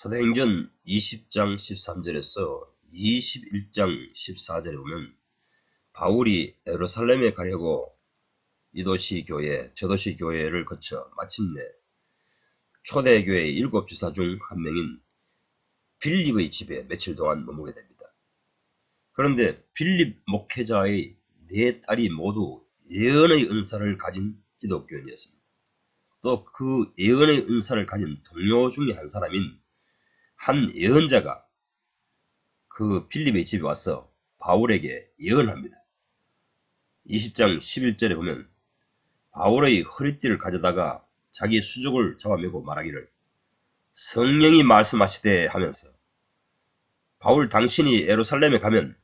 사도행전 20장 13절에서 21장 14절에 보면 바울이 예루살렘에 가려고 이 도시 교회, 저 도시 교회를 거쳐 마침내 초대교회의 7지사 중 한 명인 빌립의 집에 며칠 동안 머무게 됩니다. 그런데 빌립 목회자의 4딸이 모두 예언의 은사를 가진 기독교인이었습니다. 또 그 예언의 은사를 가진 동료 중에 한 사람인 한 예언자가 그 빌립의 집에 와서 바울에게 예언합니다. 20장 11절에 보면 바울의 허리띠를 가져다가 자기 수족을 잡아매고 말하기를 성령이 말씀하시되 하면서 바울 당신이 예루살렘에 가면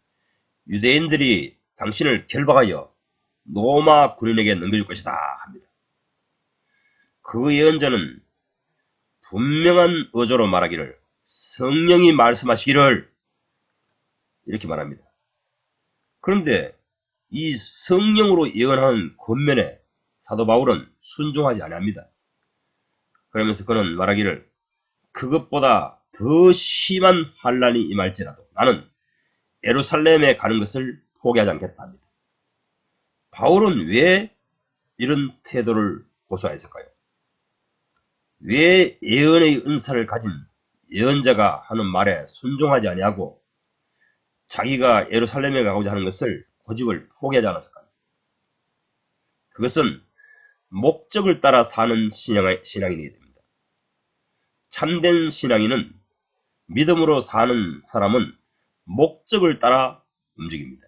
유대인들이 당신을 결박하여 로마 군인에게 넘겨줄 것이다 합니다. 그 예언자는 분명한 어조로 말하기를 성령이 말씀하시기를 이렇게 말합니다. 그런데 이 성령으로 예언하는 권면에 사도 바울은 순종하지 아니합니다. 그러면서 그는 말하기를 그것보다 더 심한 환란이 임할지라도 나는 예루살렘에 가는 것을 포기하지 않겠다 합니다. 바울은 왜 이런 태도를 고수하였을까요? 왜 예언의 은사를 가진 예언자가 하는 말에 순종하지 아니하고 자기가 예루살렘에 가고자 하는 것을 고집을 포기하지 않았을까요? 그것은 목적을 따라 사는 신앙인이 됩니다. 참된 신앙인은 믿음으로 사는 사람은 목적을 따라 움직입니다.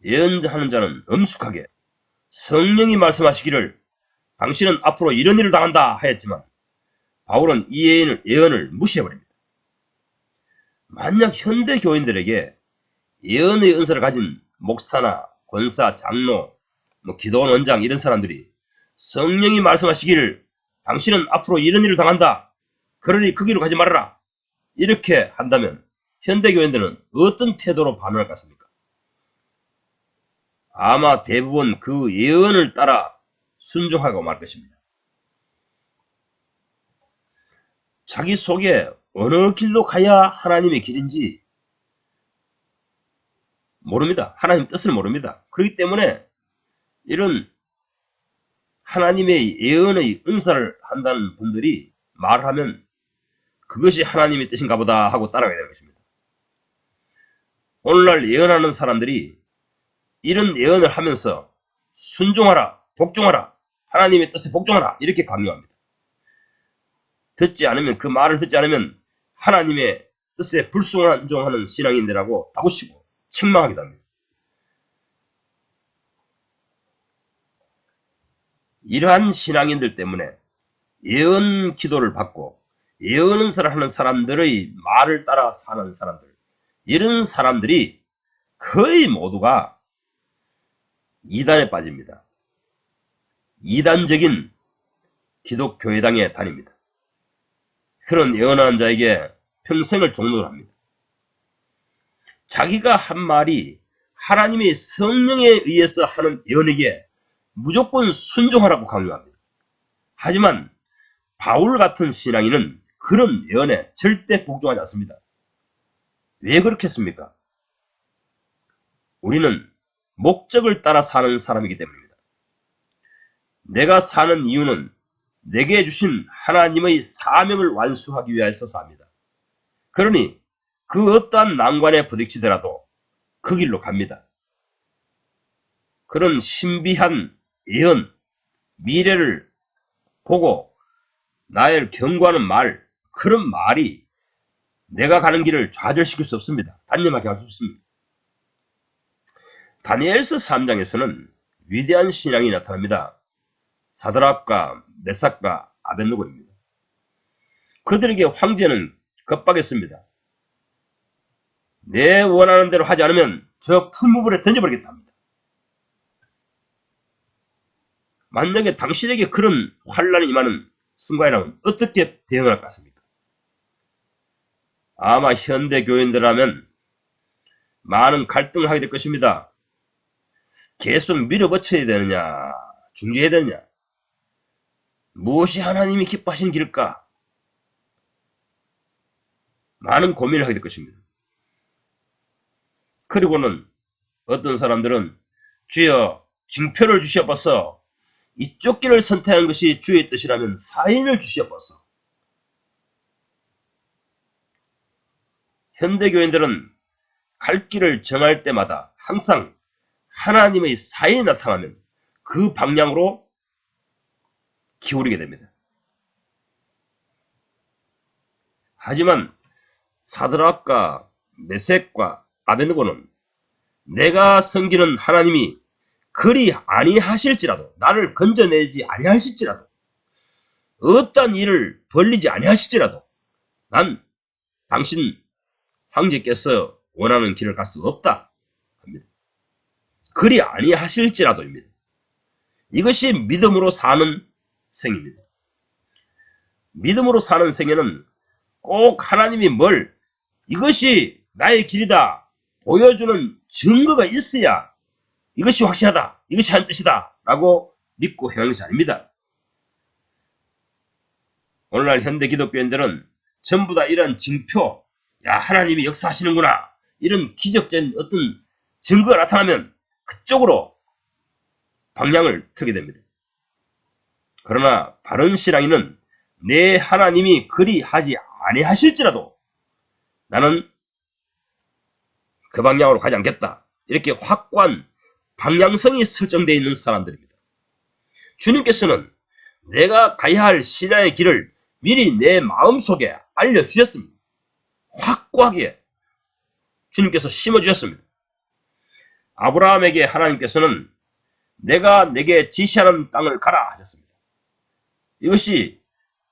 예언하는 자는 엄숙하게 성령이 말씀하시기를 당신은 앞으로 이런 일을 당한다 하였지만 바울은 이 예언을 무시해버립니다. 만약 현대 교인들에게 예언의 은사를 가진 목사나 권사, 장로, 기도원 원장 이런 사람들이 성령이 말씀하시기를 당신은 앞으로 이런 일을 당한다. 그러니 그 길로 가지 말아라. 이렇게 한다면 현대 교인들은 어떤 태도로 반응할 것 같습니까? 아마 대부분 그 예언을 따라 순종하고 말 것입니다. 자기 속에 어느 길로 가야 하나님의 길인지 모릅니다. 하나님 뜻을 모릅니다. 그렇기 때문에 이런 하나님의 예언의 은사를 한다는 분들이 말하면 그것이 하나님의 뜻인가 보다 하고 따라가야 되는 것입니다. 오늘날 예언하는 사람들이 이런 예언을 하면서 순종하라, 복종하라, 하나님의 뜻에 복종하라 이렇게 강요합니다. 듣지 않으면 그 말을 듣지 않으면 하나님의 뜻에 불순종하는 신앙인들하고 다구시고 책망하기도 합니다. 이러한 신앙인들 때문에 예언 기도를 받고 예언 은사를 하는 사람들의 말을 따라 사는 사람들, 이런 사람들이 거의 모두가 이단에 빠집니다. 이단적인 기독교회당에 다닙니다. 그런 예언하는 자에게 평생을 종노를 합니다. 자기가 한 말이 하나님의 성령에 의해서 하는 예언에게 무조건 순종하라고 강요합니다. 하지만 바울 같은 신앙인은 그런 예언에 절대 복종하지 않습니다. 왜 그렇겠습니까? 우리는 목적을 따라 사는 사람이기 때문입니다. 내가 사는 이유는 내게 주신 하나님의 사명을 완수하기 위해서 삽니다. 그러니 그 어떠한 난관에 부딪히더라도 그 길로 갑니다. 그런 신비한 예언, 미래를 보고 나를 경고하는 말, 그런 말이 내가 가는 길을 좌절시킬 수 없습니다. 단념하게 할 수 없습니다. 다니엘서 3장에서는 위대한 신앙이 나타납니다. 사드락과 메삭과 아벳느고입니다. 그들에게 황제는 겁박했습니다. 내 원하는 대로 하지 않으면 저 풀무불에 던져버리겠다 합니다. 만약에 당신에게 그런 환란이 임하는 순간이라면 어떻게 대응할 것 같습니까? 아마 현대 교인들이라면 많은 갈등을 하게 될 것입니다. 계속 밀어붙여야 되느냐, 중재해야 되느냐, 무엇이 하나님이 기뻐하시는 길일까? 많은 고민을 하게 될 것입니다. 그리고는 어떤 사람들은 주여 징표를 주시옵소서, 이쪽 길을 선택한 것이 주의 뜻이라면 사인을 주시옵소서. 현대교인들은 갈 길을 정할 때마다 항상 하나님의 사인이 나타나면 그 방향으로 기울이게 됩니다. 하지만 사드락과 메섹과 아벤느고는 내가 섬기는 하나님이 그리 아니하실지라도, 나를 건져내지 아니하실지라도, 어떤 일을 벌리지 아니하실지라도 난 당신 황제께서 원하는 길을 갈 수 없다 합니다. 그리 아니하실지라도입니다. 이것이 믿음으로 사는 생입니다. 믿음으로 사는 생에는 꼭 하나님이 이것이 나의 길이다 보여주는 증거가 있어야 이것이 확실하다, 이것이 한 뜻이다 라고 믿고 행하는 것이 아닙니다. 오늘날 현대 기독교인들은 전부 다 이런 징표, 야 하나님이 역사하시는구나, 이런 기적적인 어떤 증거가 나타나면 그쪽으로 방향을 틀게 됩니다. 그러나 바른 신앙인은 내 하나님이 그리 하지 아니하실지라도 나는 그 방향으로 가지 않겠다, 이렇게 확고한 방향성이 설정되어 있는 사람들입니다. 주님께서는 내가 가야 할 신앙의 길을 미리 내 마음속에 알려주셨습니다. 확고하게 주님께서 심어주셨습니다. 아브라함에게 하나님께서는 내가 내게 지시하는 땅을 가라 하셨습니다. 이것이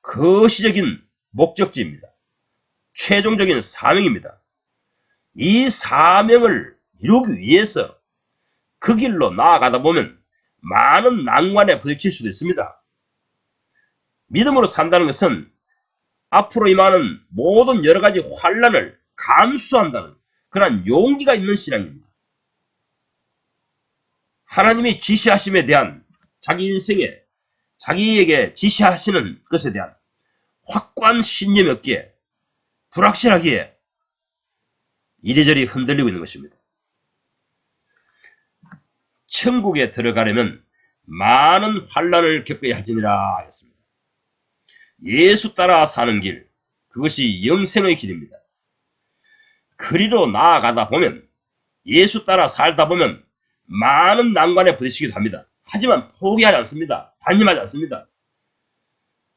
거시적인 목적지입니다. 최종적인 사명입니다. 이 사명을 이루기 위해서 그 길로 나아가다 보면 많은 난관에 부딪힐 수도 있습니다. 믿음으로 산다는 것은 앞으로 임하는 모든 여러 가지 환난을 감수한다는 그런 용기가 있는 신앙입니다. 하나님이 지시하심에 대한 자기 인생에 자기에게 지시하시는 것에 대한 확고한 신념이 없기에 불확실하기에 이리저리 흔들리고 있는 것입니다. 천국에 들어가려면 많은 환난을 겪어야 할지니라 하였습니다. 예수 따라 사는 길, 그것이 영생의 길입니다. 그리로 나아가다 보면, 예수 따라 살다 보면 많은 난관에 부딪히기도 합니다. 하지만 포기하지 않습니다. 단념하지 않습니다.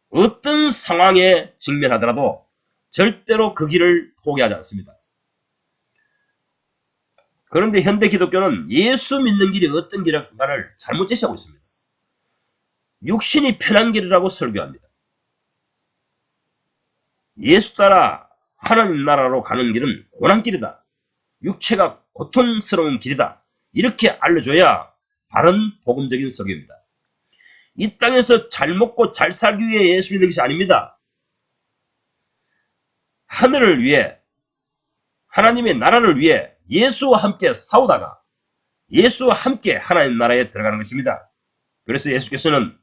어떤 상황에 직면하더라도 절대로 그 길을 포기하지 않습니다. 그런데 현대 기독교는 예수 믿는 길이 어떤 길인가를 잘못 제시하고 있습니다. 육신이 편한 길이라고 설교합니다. 예수 따라 하나님 나라로 가는 길은 고난길이다, 육체가 고통스러운 길이다, 이렇게 알려줘야 바른 복음적인 설교입니다. 이 땅에서 잘 먹고 잘 살기 위해 예수 믿는 것이 아닙니다. 하늘을 위해, 하나님의 나라를 위해 예수와 함께 싸우다가 예수와 함께 하나님 나라에 들어가는 것입니다. 그래서 예수께서는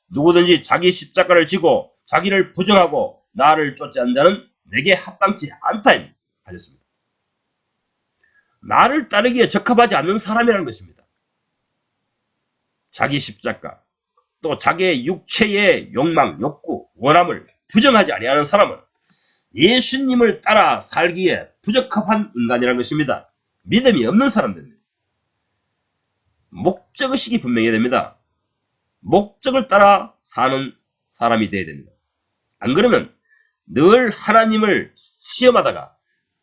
누구든지 자기 십자가를 지고 자기를 부정하고 나를 쫓지 않는 자는 내게 합당치 않다 하셨습니다. 나를 따르기에 적합하지 않는 사람이라는 것입니다. 자기 십자가, 또 자기의 육체의 욕망, 욕구, 원함을 부정하지 아니하는 사람은 예수님을 따라 살기에 부적합한 인간이라는 것입니다. 믿음이 없는 사람들입니다. 목적의식이 분명해야 됩니다. 목적을 따라 사는 사람이 되어야 됩니다. 안 그러면 늘 하나님을 시험하다가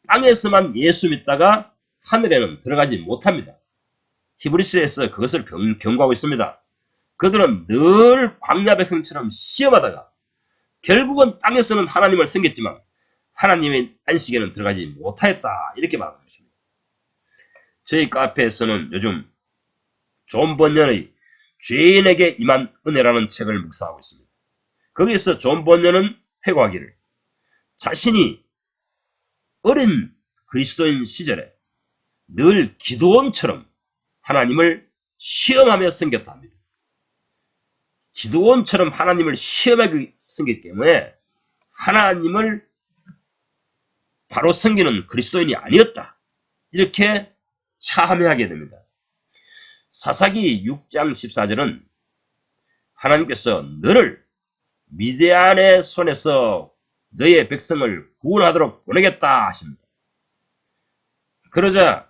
땅에서만 예수 믿다가 하늘에는 들어가지 못합니다. 히브리서에서 그것을 경고하고 있습니다. 그들은 늘 광야 백성처럼 시험하다가 결국은 땅에서는 하나님을 섬겼지만 하나님의 안식에는 들어가지 못하였다, 이렇게 말하고 있습니다. 저희 카페에서는 요즘 존 번연의 죄인에게 임한 은혜라는 책을 묵상하고 있습니다. 거기에서 존 번연은 회고하기를 자신이 어린 그리스도인 시절에 늘 기드온처럼 하나님을 시험하며 섬겼다 합니다. 기드온처럼 하나님을 시험하게 섬겼기 때문에 하나님을 바로 섬기는 그리스도인이 아니었다. 이렇게 차함하게 됩니다. 사사기 6장 14절은 하나님께서 너를 미디안의 손에서 너의 백성을 구원하도록 보내겠다 하십니다. 그러자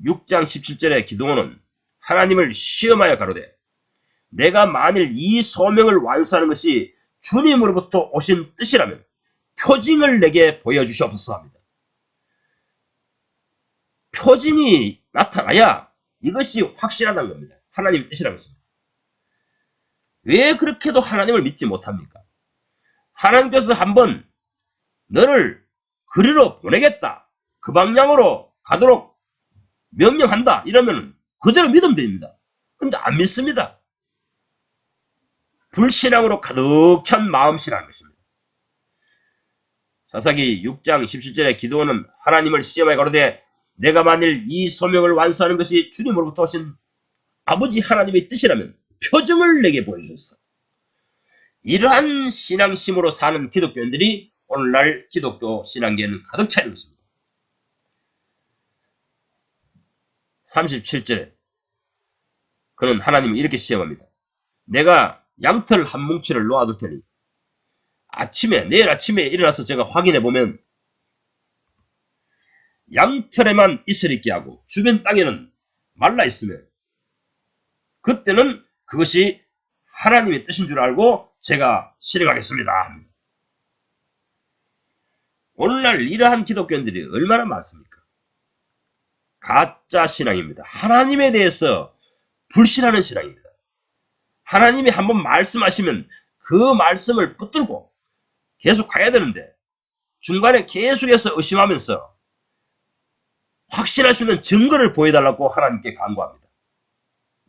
6장 17절에 기드온은 하나님을 시험하여 가로되 내가 만일 이 소명을 완수하는 것이 주님으로부터 오신 뜻이라면 표징을 내게 보여주시옵소서 합니다. 표징이 나타나야 이것이 확실하다는 겁니다. 하나님의 뜻이라는 것입니다. 왜 그렇게도 하나님을 믿지 못합니까? 하나님께서 한번 너를 그리로 보내겠다. 그 방향으로 가도록 명령한다. 이러면 그대로 믿으면 됩니다. 근데 안 믿습니다. 불신앙으로 가득 찬 마음씨라는 것입니다. 사사기 6장 17절에 기드온은 하나님을 시험하여 가로되 내가 만일 이 소명을 완수하는 것이 주님으로부터 오신 아버지 하나님의 뜻이라면 표정을 내게 보여주소서. 이러한 신앙심으로 사는 기독교인들이 오늘날 기독교 신앙계에는 가득 차 있는 것입니다. 37절에 그는 하나님을 이렇게 시험합니다. 내가 양털 한 뭉치를 놓아둘 테니 내일 아침에 일어나서 제가 확인해 보면 양털에만 이슬이 있게 하고 주변 땅에는 말라 있으면 그때는 그것이 하나님의 뜻인 줄 알고 제가 실행하겠습니다. 오늘날 이러한 기독교인들이 얼마나 많습니까? 가짜 신앙입니다. 하나님에 대해서 불신하는 신앙입니다. 하나님이 한번 말씀하시면 그 말씀을 붙들고 계속 가야 되는데 중간에 계속해서 의심하면서 확신할 수 있는 증거를 보여달라고 하나님께 간구합니다.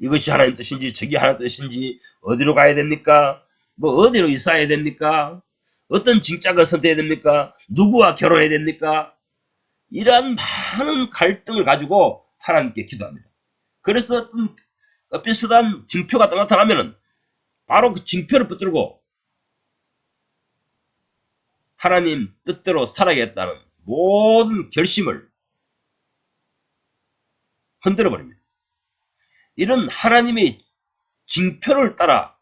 이것이 하나님 뜻인지 저게 하나님 뜻인지 어디로 가야 됩니까? 뭐 어디로 이사해야 됩니까? 어떤 직장을 선택해야 됩니까? 누구와 결혼해야 됩니까? 이러한 많은 갈등을 가지고 하나님께 기도합니다. 그래서 어떤 비슷한 징표가 나타나면 바로 그 징표를 붙들고 하나님 뜻대로 살아야겠다는 모든 결심을 흔들어버립니다. 이런 하나님의 징표를 따라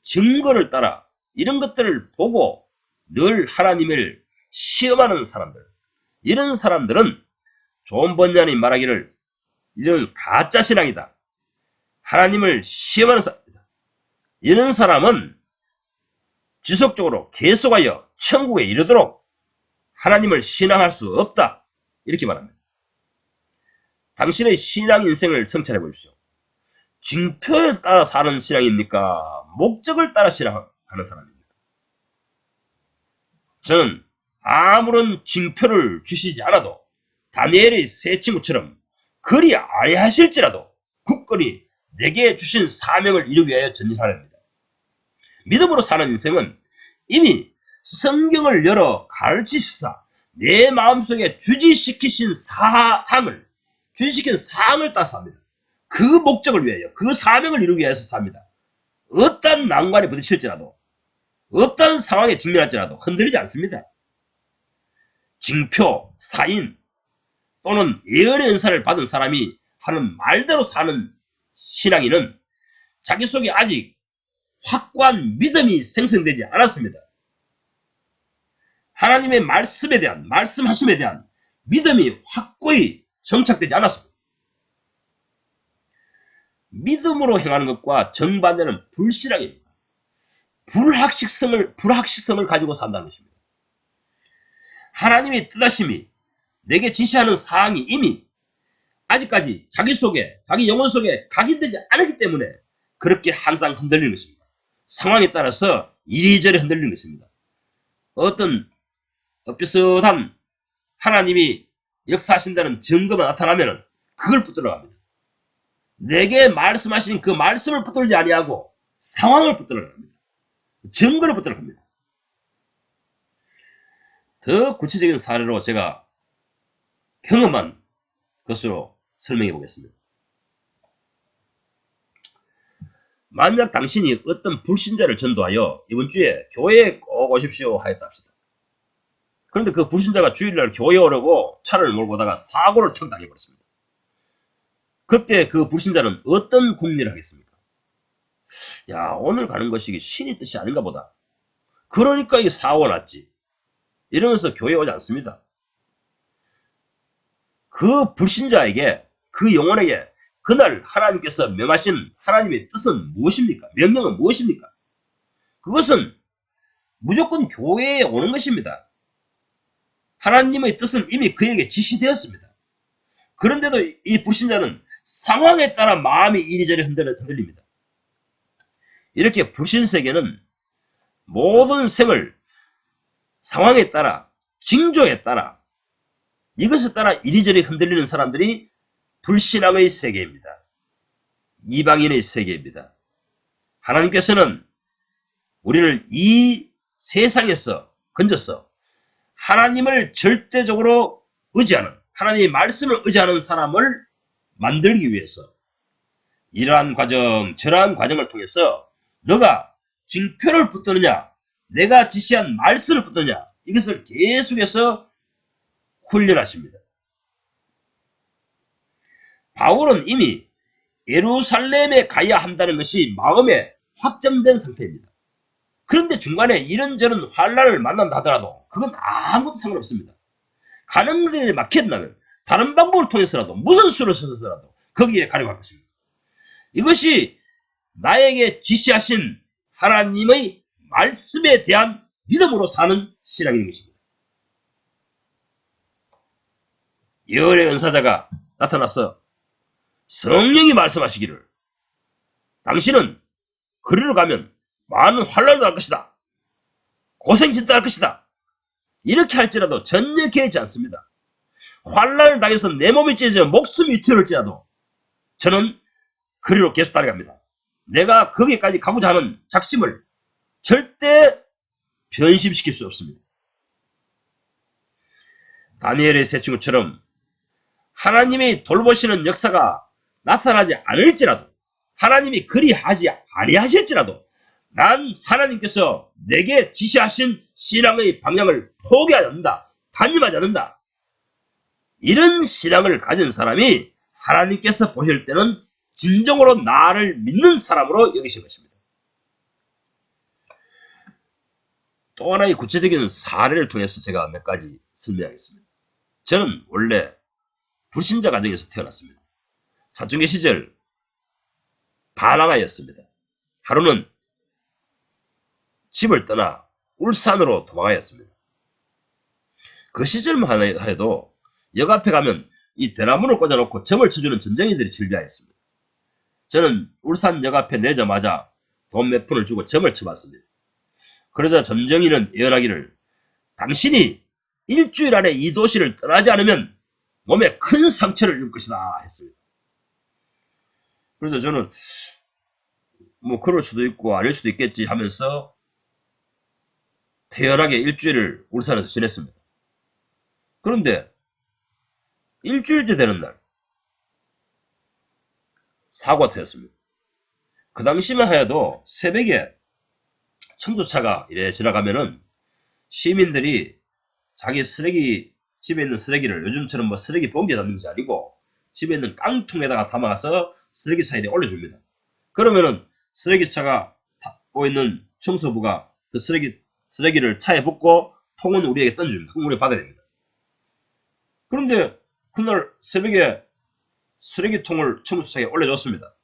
증거를 따라 이런 것들을 보고 늘 하나님을 시험하는 사람들, 이런 사람들은 존 번연이 말하기를 이런 가짜 신앙이다. 하나님을 시험하는 사람이다. 이런 사람은 지속적으로 계속하여 천국에 이르도록 하나님을 신앙할 수 없다. 이렇게 말합니다. 당신의 신앙 인생을 성찰해 보십시오. 징표에 따라 사는 신앙입니까? 목적을 따라 신앙하는 사람입니까? 저는 아무런 징표를 주시지 않아도 다니엘의 세 친구처럼 그리 아니하실지라도 굳건히 내게 주신 사명을 이루기 위하여 전진하렵니다. 믿음으로 사는 인생은 이미 성경을 열어 가르치시사 내 마음속에 주지시킨 사항을 따서 합니다. 그 목적을 위하여 그 사명을 이루기 위해서 삽니다. 어떤 난관에 부딪힐지라도 어떤 상황에 직면할지라도 흔들리지 않습니다. 징표, 사인 또는 예언의 은사를 받은 사람이 하는 말대로 사는 신앙인은 자기 속에 아직 확고한 믿음이 생성되지 않았습니다. 하나님의 말씀에 대한, 말씀하심에 대한 믿음이 확고히 정착되지 않았습니다. 믿음으로 행하는 것과 정반대는 불신앙입니다. 불확실성을 가지고 산다는 것입니다. 하나님의 뜻하심이 내게 지시하는 사항이 이미 아직까지 자기 속에, 자기 영혼 속에 각인되지 않았기 때문에 그렇게 항상 흔들리는 것입니다. 상황에 따라서 이리저리 흔들리는 것입니다. 어떤 비슷한 하나님이 역사하신다는 증거가 나타나면 그걸 붙들어 갑니다. 내게 말씀하신 그 말씀을 붙들지 아니하고 상황을 붙들어 갑니다. 증거를 붙들어 갑니다. 더 구체적인 사례로 제가 경험한 것으로 설명해 보겠습니다. 만약 당신이 어떤 불신자를 전도하여 이번 주에 교회에 꼭 오십시오 하였다 합시다. 그런데 그 불신자가 주일날 교회 오려고 차를 몰고 오다가 사고를 턱 당해버렸습니다. 그때 그 불신자는 어떤 궁리를 하겠습니까? 야, 오늘 가는 것이 신의 뜻이 아닌가 보다. 그러니까 이 사고가 났지. 이러면서 교회에 오지 않습니다. 그 불신자에게, 그 영혼에게 그날 하나님께서 명하신 하나님의 뜻은 무엇입니까? 명령은 무엇입니까? 그것은 무조건 교회에 오는 것입니다. 하나님의 뜻은 이미 그에게 지시되었습니다. 그런데도 이 불신자는 상황에 따라 마음이 이리저리 흔들립니다. 이렇게 불신세계는 모든 생을 상황에 따라, 징조에 따라, 이것에 따라 이리저리 흔들리는 사람들이 불신앙의 세계입니다. 이방인의 세계입니다. 하나님께서는 우리를 이 세상에서 건져서 하나님을 절대적으로 의지하는, 하나님의 말씀을 의지하는 사람을 만들기 위해서 이러한 과정, 저러한 과정을 통해서 너가 징표를 붙드느냐, 내가 지시한 말씀을 붙드느냐, 이것을 계속해서 훈련하십니다. 바울은 이미 예루살렘에 가야 한다는 것이 마음에 확정된 상태입니다. 그런데 중간에 이런저런 환란을 만난다 하더라도 그건 아무것도 상관없습니다. 가는 길에 막힌다면 다른 방법을 통해서라도 무슨 수를 써서라도 거기에 가려고 할 것입니다. 이것이 나에게 지시하신 하나님의 말씀에 대한 믿음으로 사는 신앙인 것입니다. 예언의 은사자가 나타나서 성령이 말씀하시기를 당신은 그리로 가면 많은 환란을 당할 것이다. 고생 진짜 할 것이다. 이렇게 할지라도 전혀 개의치 않습니다. 환란을 당해서 내 몸이 찢어져 목숨이 위태로울지라도 저는 그리로 계속 따라갑니다. 내가 거기까지 가고자 하는 작심을 절대 변심시킬 수 없습니다. 다니엘의 세 친구처럼 하나님이 돌보시는 역사가 나타나지 않을지라도, 하나님이 그리하지 아니하실지라도 난 하나님께서 내게 지시하신 신앙의 방향을 포기하지 않는다, 단임하지 않는다. 이런 신앙을 가진 사람이 하나님께서 보실 때는 진정으로 나를 믿는 사람으로 여기신 것입니다. 또 하나의 구체적인 사례를 통해서 제가 몇 가지 설명하겠습니다. 저는 원래 불신자 가정에서 태어났습니다. 사춘기 시절 반항아였습니다. 하루는 집을 떠나 울산으로 도망하였습니다. 그 시절만 해도 역 앞에 가면 이 대나무를 꽂아놓고 점을 쳐주는 점쟁이들이 즐겨하였습니다. 저는 울산 역 앞에 내리자마자 돈 몇 푼을 주고 점을 쳐봤습니다. 그러자 점쟁이는 예언하기를 당신이 일주일 안에 이 도시를 떠나지 않으면 몸에 큰 상처를 입을 것이다 했습니다. 그래서 저는 뭐 그럴 수도 있고 아닐 수도 있겠지 하면서 태연하게 일주일을 울산에서 지냈습니다. 그런데 일주일째 되는 날 사고가 터졌습니다. 그 당시만 해도 새벽에 청소차가 이래 지나가면은 시민들이 자기 쓰레기, 집에 있는 쓰레기를 요즘처럼 뭐 쓰레기 봉지에 담는 것이 아니고 집에 있는 깡통에다가 담아서 쓰레기차에 올려줍니다. 그러면은 쓰레기차가 타고 있는 청소부가 그 쓰레기를 차에 붓고 통은 우리에게 던집니다. 그럼 우리가 받아야 됩니다. 그런데 그날 새벽에 쓰레기통을 청소차에 올려줬습니다.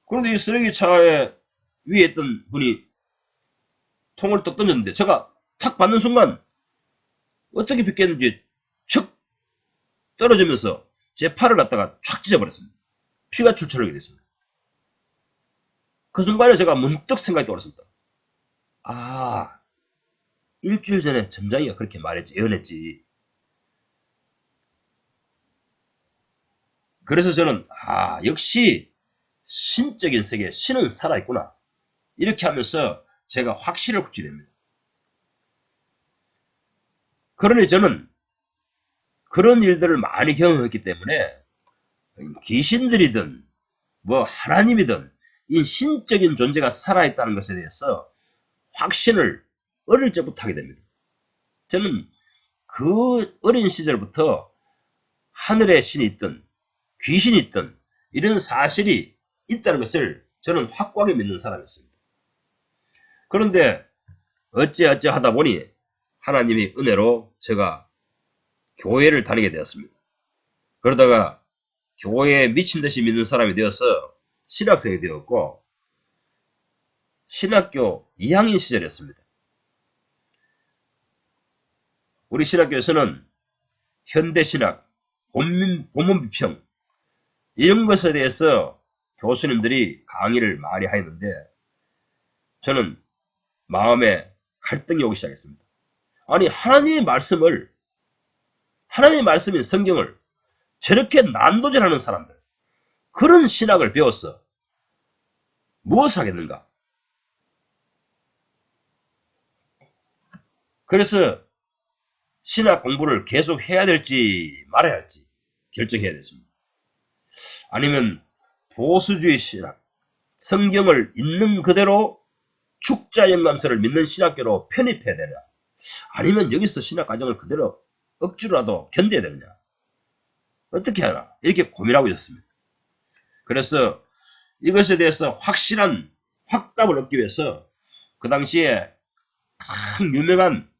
그런데 이 쓰레기차에 위에 있던 분이 통을 떡 던졌는데 제가 탁 받는 순간 어떻게 빗겠는지 척 떨어지면서 제 팔을 갖다가 촥 찢어버렸습니다. 피가 출출하게 됐습니다. 그 순간에 제가 문득 생각이 떠올랐습니다. 아, 일주일 전에 점장이가 그렇게 말했지, 예언했지. 그래서 저는 역시 신적인 세계에 신은 살아있구나. 이렇게 하면서 제가 확신을 굳게 됩니다. 그러니 저는 그런 일들을 많이 경험했기 때문에 귀신들이든 뭐 하나님이든 이 신적인 존재가 살아있다는 것에 대해서 확신을 어릴 적부터 하게 됩니다. 저는 그 어린 시절부터 하늘에 신이 있든 귀신이 있든 이런 사실이 있다는 것을 저는 확고하게 믿는 사람이었습니다. 그런데 어찌 하다 보니 하나님의 은혜로 제가 교회를 다니게 되었습니다. 그러다가 교회에 미친 듯이 믿는 사람이 되어서 신학생이 되었고, 신학교 2학년 시절이었습니다. 우리 신학교에서는 현대신학, 본문비평 이런 것에 대해서 교수님들이 강의를 많이 하였는데, 저는 마음에 갈등이 오기 시작했습니다. 아니, 하나님의 말씀인 성경을 저렇게 난도질하는 사람들, 그런 신학을 배워서 무엇을 하겠는가? 그래서 신학 공부를 계속 해야 될지 말아야 할지 결정해야 됐습니다. 아니면 보수주의 신학, 성경을 있는 그대로 축자영감서를 믿는 신학교로 편입해야 되냐, 아니면 여기서 신학 과정을 그대로 억지로라도 견뎌야 되느냐, 어떻게 하나, 이렇게 고민하고 있었습니다. 그래서 이것에 대해서 확실한 확답을 얻기 위해서 그 당시에 큰 유명한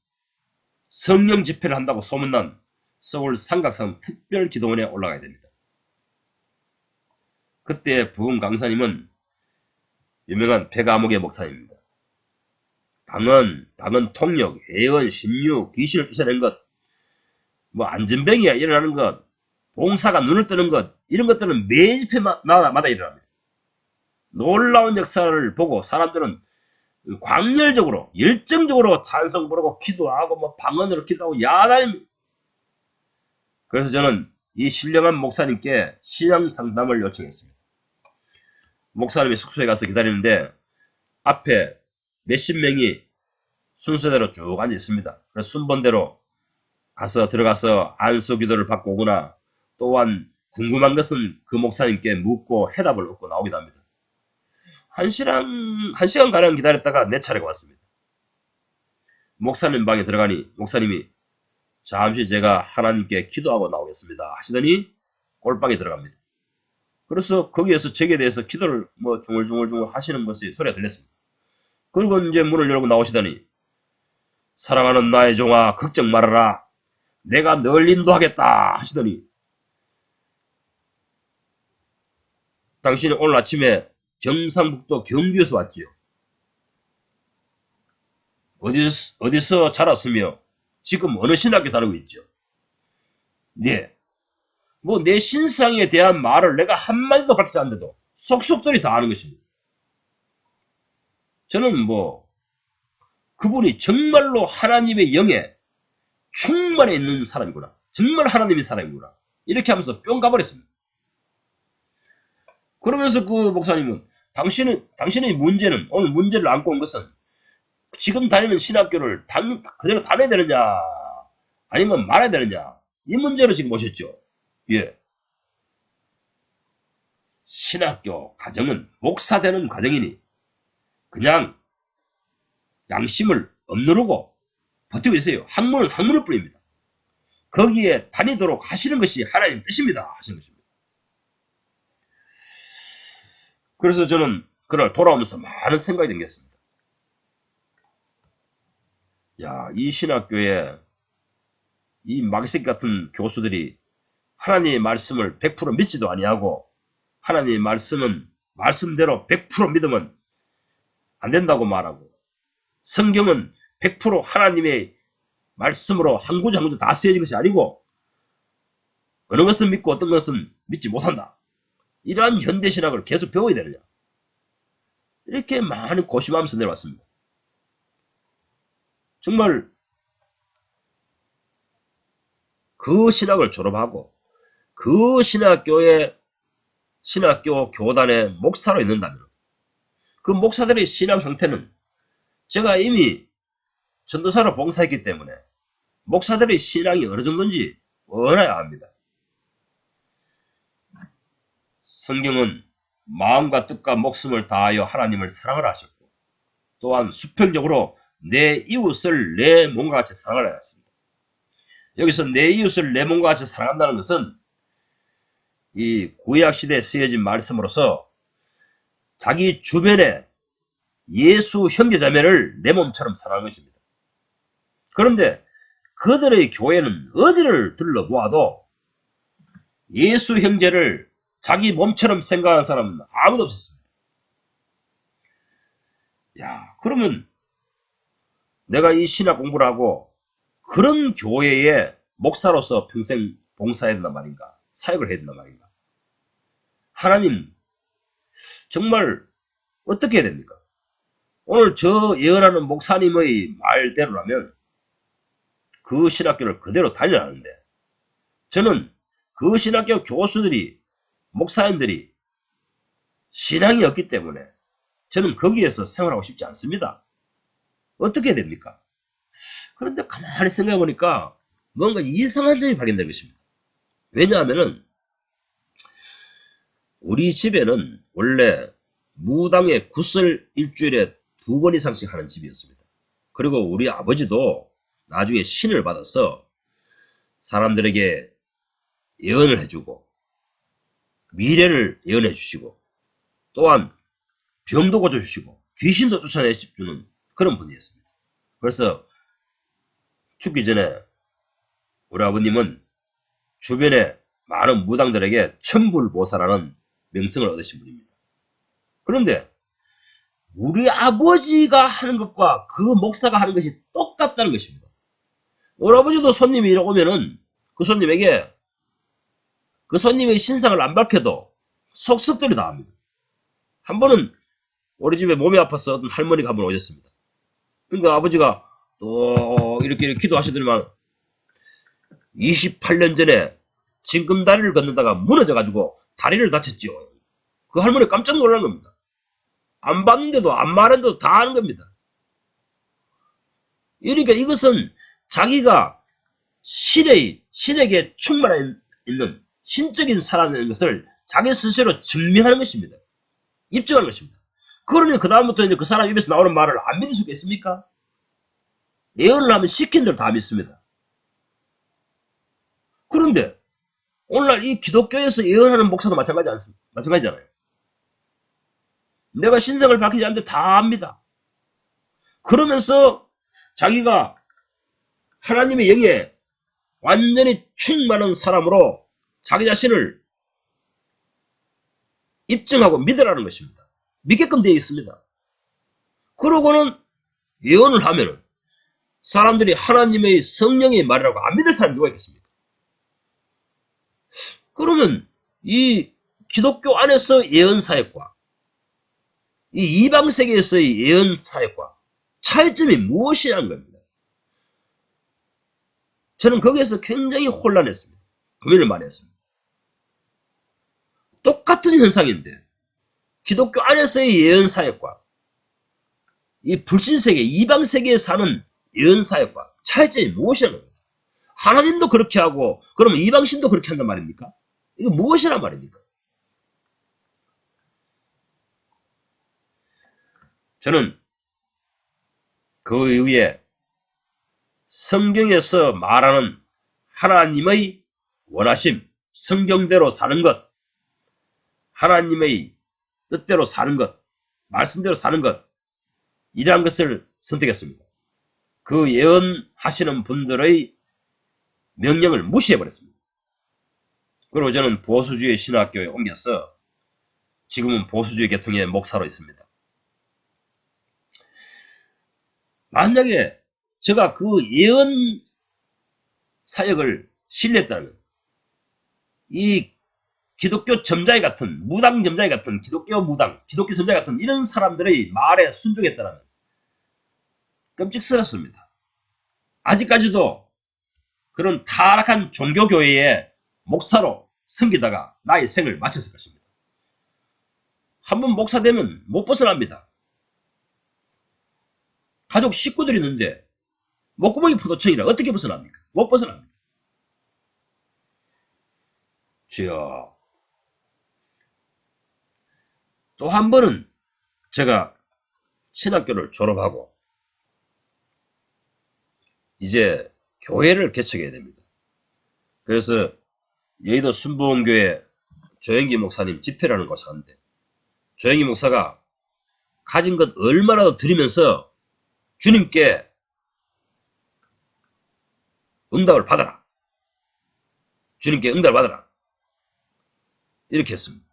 성령 집회를 한다고 소문난 서울 삼각산 특별기도원에 올라가야 됩니다. 그때 부흥 강사님은 유명한 백아목의 목사님입니다. 방언 통역, 예언, 신유, 귀신을 쫓아낸 것, 뭐 안전병이야 일어나는 것, 봉사가 눈을 뜨는 것, 이런 것들은 매 집회마다 일어납니다. 놀라운 역사를 보고 사람들은 광열적으로 열정적으로 찬송 부르고 기도하고 뭐 방언으로 기도하고 야단입니다. 그래서 저는 이 신령한 목사님께 신앙 상담을 요청했습니다. 목사님이 숙소에 가서 기다리는데 앞에 몇십 명이 순서대로 쭉 앉아 있습니다. 그래서 순번대로 들어가서 안수 기도를 받고 오거나, 또한 궁금한 것은 그 목사님께 묻고 해답을 얻고 나오기도 합니다. 한 시간 가량 기다렸다가 내 차례가 왔습니다. 목사님 방에 들어가니 목사님이 잠시 제가 하나님께 기도하고 나오겠습니다 하시더니 꼴방에 들어갑니다. 그래서 거기에서 저에 대해서 기도를 뭐 중얼중얼 하시는 것이 소리가 들렸습니다. 그리고 이제 문을 열고 나오시더니, 사랑하는 나의 종아 걱정 말아라, 내가 널 인도하겠다 하시더니, 당신이 오늘 아침에 경상북도 경주에서 왔지요. 어디서 자랐으며 지금 어느 신학교 다니고 있죠? 네. 뭐 내 신상에 대한 말을 내가 한마디도 밝히지 않는데도 속속들이 다 아는 것입니다. 저는 뭐 그분이 정말로 하나님의 영에 충만해 있는 사람이구나, 정말 하나님의 사람이구나, 이렇게 하면서 뿅 가버렸습니다. 그러면서 그 목사님은 당신의 문제는, 오늘 문제를 안고 온 것은 지금 다니는 신학교를 그대로 다녀야 되느냐 아니면 말아야 되느냐, 이 문제로 지금 오셨죠. 예. 신학교 과정은 목사 되는 과정이니 그냥 양심을 억누르고 버티고 있어요. 학문은 학문일 뿐입니다. 거기에 다니도록 하시는 것이 하나님 뜻입니다 하시는 것입니다. 그래서 저는 그날 돌아오면서 많은 생각이 생겼습니다. 야, 이 신학교에 이 마귀새끼 같은 교수들이 하나님의 말씀을 100% 믿지도 아니하고, 하나님의 말씀은 말씀대로 100% 믿으면 안 된다고 말하고, 성경은 100% 하나님의 말씀으로 한 구절 한 구절 다 쓰여진 것이 아니고 어느 것은 믿고 어떤 것은 믿지 못한다, 이러한 현대신학을 계속 배워야 되느냐, 이렇게 많이 고심하면서 내려왔습니다. 정말 그 신학을 졸업하고 그 신학교 교단의 목사로 있는다면 그 목사들의 신앙 상태는 제가 이미 전도사로 봉사했기 때문에 목사들의 신앙이 어느 정도인지 원해야 합니다. 성경은 마음과 뜻과 목숨을 다하여 하나님을 사랑하라 하셨고, 또한 수평적으로 내 이웃을 내 몸과 같이 사랑하라 하십니다. 여기서 내 이웃을 내 몸과 같이 사랑한다는 것은 이 구약시대에 쓰여진 말씀으로서 자기 주변에 예수 형제자매를 내 몸처럼 사랑하는 것입니다. 그런데 그들의 교회는 어디를 둘러보아도 예수 형제를 자기 몸처럼 생각하는 사람은 아무도 없었습니다. 야, 그러면 내가 이 신학 공부를 하고 그런 교회의 목사로서 평생 봉사해야 된단 말인가? 사역을 해야 된단 말인가? 하나님, 정말 어떻게 해야 됩니까? 오늘 저 예언하는 목사님의 말대로라면 그 신학교를 그대로 다녀야 하는데, 저는 그 신학교 교수들이, 목사님들이 신앙이 없기 때문에 저는 거기에서 생활하고 싶지 않습니다. 어떻게 해야 됩니까? 그런데 가만히 생각해 보니까 뭔가 이상한 점이 발견된 것입니다. 왜냐하면은 우리 집에는 원래 무당의 굿을 일주일에 2번 이상씩 하는 집이었습니다. 그리고 우리 아버지도 나중에 신을 받아서 사람들에게 예언을 해주고 미래를 예언해 주시고 또한 병도 고쳐주시고 귀신도 쫓아내주는 그런 분이었습니다. 그래서 죽기 전에 우리 아버님은 주변에 많은 무당들에게 천불보살하는 명성을 얻으신 분입니다. 그런데 우리 아버지가 하는 것과 그 목사가 하는 것이 똑같다는 것입니다. 우리 아버지도 손님이 오면은 그 손님에게 그 손님의 신상을 안 밝혀도 속속들이 다 합니다. 한 번은 우리 집에 몸이 아파서 어떤 할머니가 한 번 오셨습니다. 그러니까 아버지가 또 이렇게 기도하시더니만 28년 전에 징금다리를 걷는다가 무너져가지고 다리를 다쳤죠. 그 할머니 깜짝 놀란 겁니다. 안 봤는데도 안 말했는데도 다 아는 겁니다. 그러니까 이것은 자기가 신에게 충만해 있는 신적인 사람인 것을 자기 스스로 증명하는 것입니다. 입증하는 것입니다. 그러니 그 다음부터 이제 그 사람 입에서 나오는 말을 안 믿을 수가 있습니까? 예언을 하면 시킨 대로 다 믿습니다. 그런데 오늘날 이 기독교에서 예언하는 목사도 마찬가지잖아요. 내가 신성을 밝히지 않는데 다 압니다. 그러면서 자기가 하나님의 영에 완전히 충만한 사람으로 자기 자신을 입증하고 믿으라는 것입니다. 믿게끔 되어 있습니다. 그러고는 예언을 하면 사람들이 하나님의 성령의 말이라고 안 믿을 사람이 누가 있겠습니까? 그러면 이 기독교 안에서 예언 사역과 이 이방 세계에서의 예언 사역과 차이점이 무엇이냐는 겁니다. 저는 거기에서 굉장히 혼란했습니다. 고민을 많이 했습니다. 똑같은 현상인데 기독교 안에서의 예언 사역과 이 불신 세계, 이방 세계에 사는 예언 사역과 차이점이 무엇이냐는 겁니다. 하나님도 그렇게 하고 그러면 이방신도 그렇게 한단 말입니까? 이거 무엇이란 말입니까? 저는 그 이후에 성경에서 말하는 하나님의 원하심, 성경대로 사는 것, 하나님의 뜻대로 사는 것, 말씀대로 사는 것, 이러한 것을 선택했습니다. 그 예언하시는 분들의 명령을 무시해버렸습니다. 그리고 저는 보수주의 신학교에 옮겨서 지금은 보수주의 계통의 목사로 있습니다. 만약에 제가 그 예언 사역을 신뢰했다면 이 기독교 점자이 같은 무당 점자이 같은 기독교 무당, 기독교 점자이 같은 이런 사람들의 말에 순종했다면 끔찍스럽습니다. 아직까지도 그런 타락한 종교교회의 목사로 섬기다가 나의 생을 마쳤을 것입니다. 한번 목사 되면 못 벗어납니다. 가족 식구들이 있는데 목구멍이 포도청이라 어떻게 벗어납니까? 못 벗어납니다. 주여, 또 한 번은 제가 신학교를 졸업하고 이제 교회를 개척해야 됩니다. 그래서 여의도 순복음교회 조영기 목사님 집회라는 곳에 갔는데 조영기 목사가 가진 것 얼마나 더 드리면서 주님께 응답을 받아라. 주님께 응답을 받아라. 이렇게 했습니다.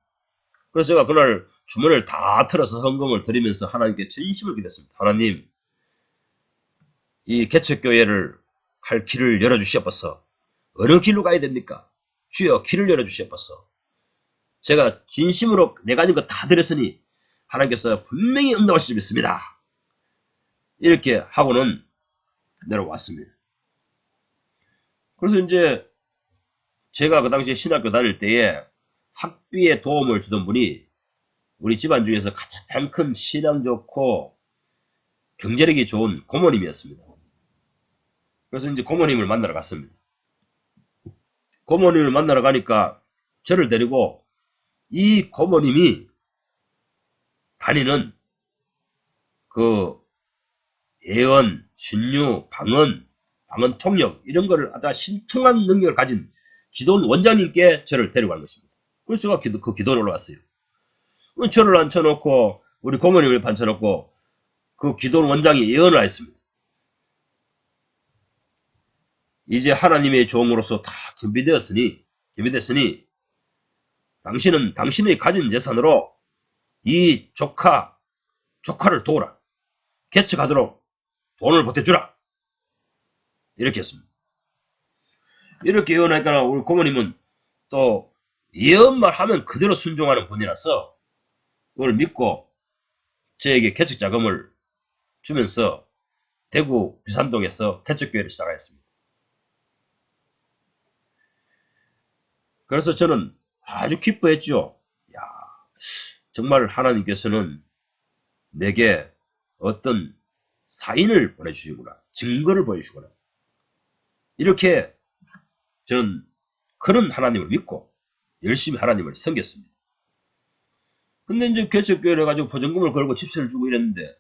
그래서 제가 그날 주문을 다 틀어서 헌금을 드리면서 하나님께 진심을 기도했습니다. 하나님, 이 개척교회를 할 길을 열어주시옵소서. 어느 길로 가야 됩니까? 주여 길을 열어주시옵소서. 제가 진심으로 내 가진 거 다 드렸으니 하나님께서 분명히 응답하실 줄 믿습니다. 이렇게 하고는 내려왔습니다. 그래서 이제 제가 그 당시에 신학교 다닐 때에 학비에 도움을 주던 분이 우리 집안 중에서 가장 큰 신앙 좋고 경제력이 좋은 고모님이었습니다. 그래서 이제 고모님을 만나러 갔습니다. 고모님을 만나러 가니까 저를 데리고 이 고모님이 다니는 그 예언, 신유, 방언 통역 이런 거를 아주 신통한 능력을 가진 기도원 원장님께 저를 데려간 것입니다. 그래서 제가 그 기도원에 올라갔어요. 저를 앉혀놓고 우리 고모님을 앉혀놓고 그 기도원 원장이 예언을 했습니다. 이제 하나님의 종으로서 다 겸비되었으니 당신은 당신의 가진 재산으로 이 조카를 도우라. 개척하도록 돈을 보태주라. 이렇게 했습니다. 이렇게 예언하니까 우리 고모님은 또 예언만 하면 그대로 순종하는 분이라서 그걸 믿고 저에게 개척 자금을 주면서 대구 비산동에서 개척교회를 시작하였습니다. 그래서 저는 아주 기뻐했죠. 야, 정말 하나님께서는 내게 어떤 사인을 보내주시구나. 증거를 보여주시구나. 이렇게 저는 그런 하나님을 믿고 열심히 하나님을 섬겼습니다. 근데 이제 개척교회를 해가지고 보증금을 걸고 집세를 주고 이랬는데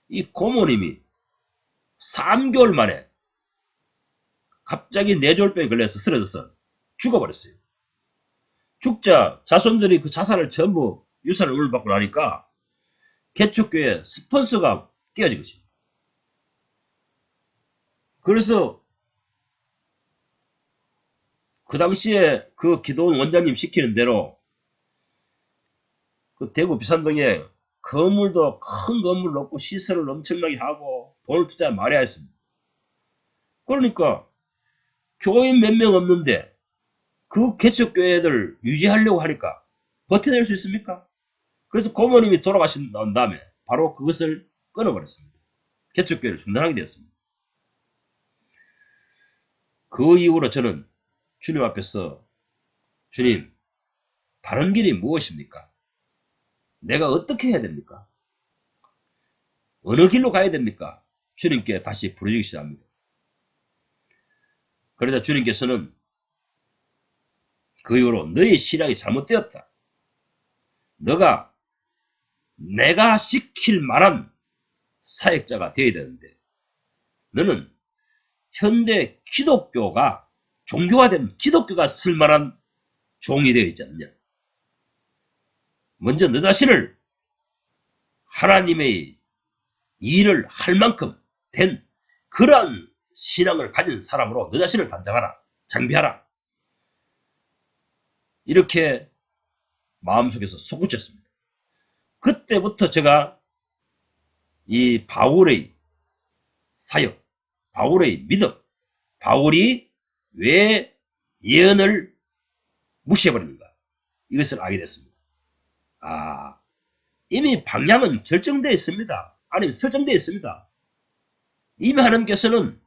이 고모님이 3개월 만에 갑자기 뇌졸병에 걸려서 쓰러져서 죽어버렸어요. 죽자 자손들이 그 자산을 전부 유산을 물받고 나니까 개척교회 스폰서가 깨어진 것입니다. 그래서 그 당시에 그 기도원 원장님 시키는 대로 그 대구 비산동에 건물도 큰 건물 놓고 시설을 엄청나게 하고 돈을 투자 말해야 했습니다. 그러니까 교인 몇 명 없는데 그 개척교회들 유지하려고 하니까 버텨낼 수 있습니까? 그래서 고모님이 돌아가신 다음에 바로 그것을 끊어버렸습니다. 개척교회를 중단하게 되었습니다. 그 이후로 저는 주님 앞에서 주님, 바른 길이 무엇입니까? 내가 어떻게 해야 됩니까? 어느 길로 가야 됩니까? 주님께 다시 부르짖기 시작합니다. 그러자 주님께서는 그 이후로 너의 신앙이 잘못되었다. 너가 내가 시킬 만한 사역자가 되어야 되는데 너는 현대 기독교가 종교화된 기독교가 쓸만한 종이 되어 있지 않느냐. 먼저 너 자신을 하나님의 일을 할 만큼 된 그러한 신앙을 가진 사람으로 너 자신을 단장하라. 장비하라. 이렇게 마음속에서 솟구쳤습니다. 그때부터 제가 이 바울의 사역, 바울의 믿음, 바울이 왜 예언을 무시해버리는가, 이것을 알게 됐습니다. 이미 방향은 결정되어 있습니다. 아니면 설정되어 있습니다. 이미 하나님께서는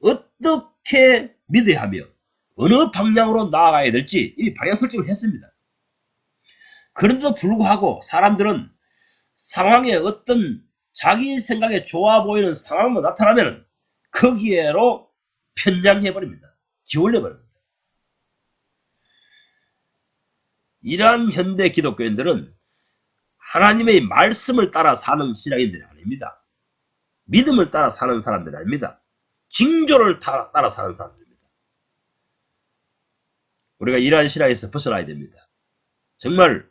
어떻게 믿어야 하며 어느 방향으로 나아가야 될지 이미 방향 설정을 했습니다. 그런데도 불구하고 사람들은 상황에 어떤 자기 생각에 좋아 보이는 상황만 나타나면 거기에로 편향해버립니다. 기울여버립니다. 이러한 현대 기독교인들은 하나님의 말씀을 따라 사는 신앙인들이 아닙니다. 믿음을 따라 사는 사람들이 아닙니다. 징조를 따라 사는 사람들입니다. 우리가 이러한 신앙에서 벗어나야 됩니다. 정말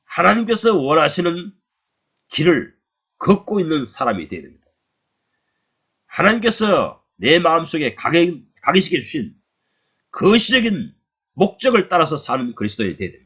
하나님께서 원하시는 길을 걷고 있는 사람이 되어야 됩니다. 하나님께서 내 마음속에 각인시켜 주신 거시적인 목적을 따라서 사는 그리스도인이 되어야 됩니다.